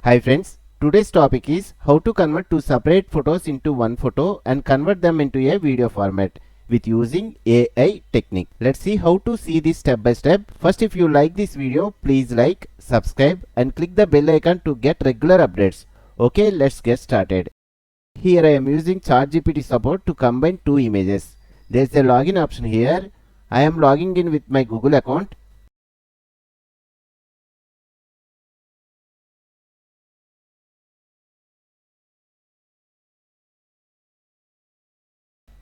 Hi friends, today's topic is how to convert two separate photos into one photo and convert them into a video format with using AI technique. Let's see how to see this step by step. First, if you like this video, please like, subscribe and click the bell icon to get regular updates. Okay, let's get started. Here I am using Charg Support to combine two images. There is a login option here. I am logging in with my Google account.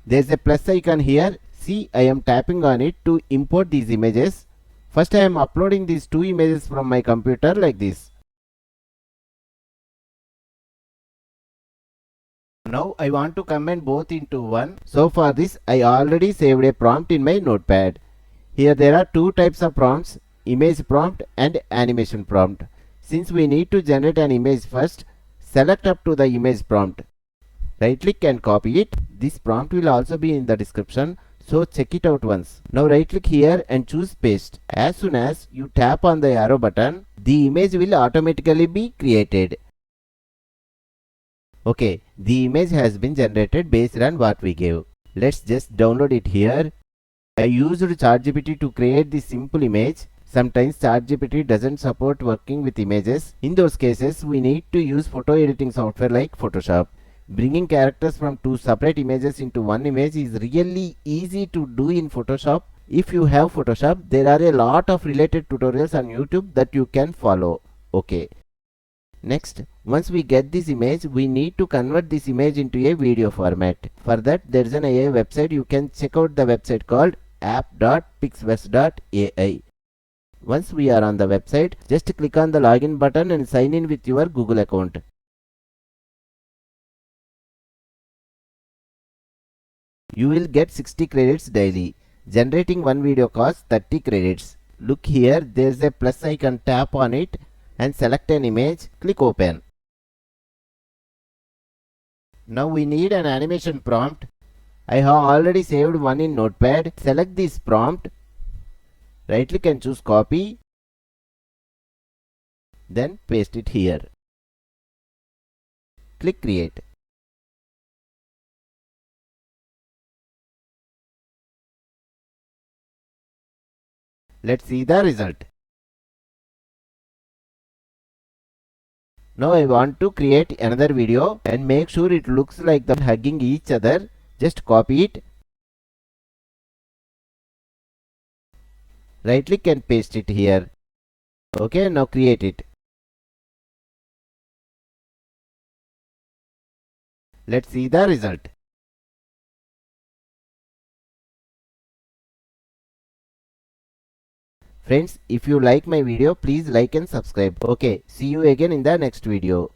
There is a plus icon here. See, I am tapping on it to import these images. First I am uploading these two images from my computer like this. Now I want to combine both into one. So for this I already saved a prompt in my notepad. Here there are two types of prompts, image prompt and animation prompt. Since we need to generate an image first, select up to the image prompt. Right click and copy it. This prompt will also be in the description, so check it out once. Now right click here and choose paste. As soon as you tap on the arrow button, the image will automatically be created. Okay, the image has been generated based on what we gave. Let's just download it here. I used ChatGPT to create this simple image. Sometimes ChatGPT doesn't support working with images. In those cases, we need to use photo editing software like Photoshop. Bringing characters from two separate images into one image is really easy to do in Photoshop. If you have Photoshop, there are a lot of related tutorials on YouTube that you can follow. Okay. Next, once we get this image, we need to convert this image into a video format. For that, there is an AI website. You can check out the website called app.pixverse.ai. Once we are on the website, just click on the login button and sign in with your Google account. You will get 60 credits daily. Generating one video costs 30 credits. Look here, there is a plus icon. Tap on it and select an image. Click open. Now we need an animation prompt. I have already saved one in Notepad. Select this prompt. Right click and choose copy. Then paste it here. Click create. Let's see the result. Now I want to create another video and make sure it looks like them hugging each other. Just copy it. Right click and paste it here. Okay, now create it. Let's see the result. Friends, if you like my video, please like and subscribe. Okay, see you again in the next video.